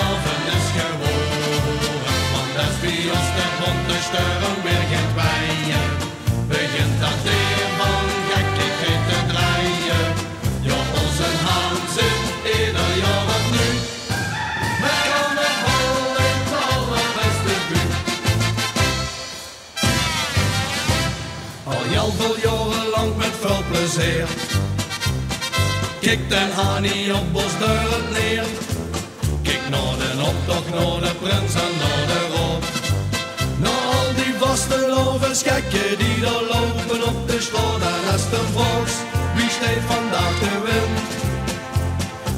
avond is geworden. Want als bij ons de bonte steuren begint wijen, begint dat weer van gekkigheid te draaien. Ja, onze haan zit ieder jaar opnieuw. We gaan het hal in de allerbeste buurt. Al heel veel jaren lang met veel plezier kijk den Hani op Bosdeur het neer. Kijk naar de optocht, naar de prins en naar de rood. Naar al die vaste lovensgekken die daar lopen op de straat. En als de volks, wie steekt vandaag de wind?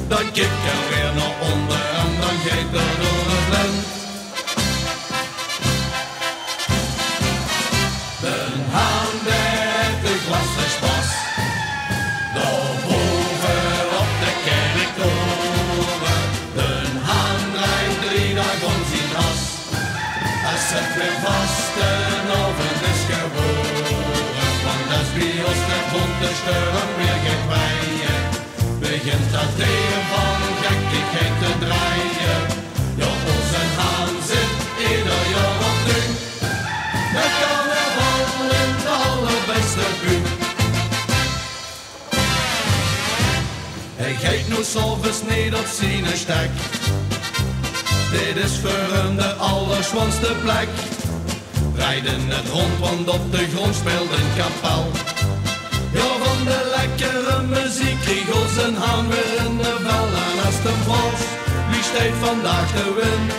Dan kijk er weer naar onder en dan gaat er door het lint. De haan heeft de glasjes pas. Daarboven op de kerktoren. De haan draait 3 dagen om zijn as. Hij zet weer vast, een avond is geboren. Want als bij ons de bonte steuren weer gaat wijen, begint dat deel van gekkigheid te draaien. Ja, onze haan zit ieder jaar opnieuw. Het carnaval in de allerbeste buurt. Hij gaat nu s'avonds niet op zijn stek. Dit is voor hem de allerschoonste plek. Rijden het rond, want op de grond speelt een kapel. Ja, van de lekkere muziek kreeg ons een haan weer in de vel. En als het hem vals, wie steekt vandaag de wind?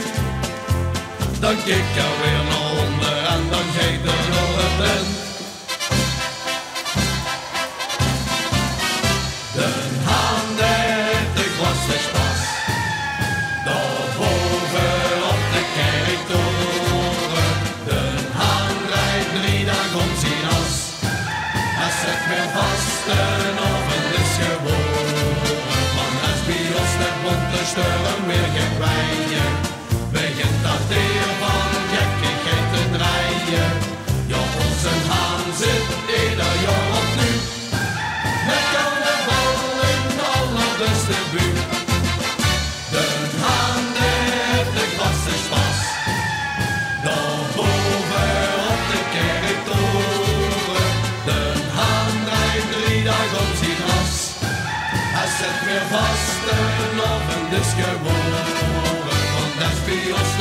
Dan kijk er weer naar onder en dan gaat er door het lint. De haan heeft de glasjes pas. Daarboven op de kerktoren. De haan rijdt 3 dagen om zijn as. Hij zet weer vast, een avond is geboren. Want als bij ons de bonte steuren weer gaat wijen, begint dat deel van gekkigheid te draaien. Ja, onze haan zit ieder jaar opnieuw. Met carnaval in de allerbeste buurt. De haan heeft de glasjes pas. Daarboven op de kerktoren. De haan draait 3 dagen om zijn as. Hij zet weer vast, een avond is geboren. Want dat is bij ons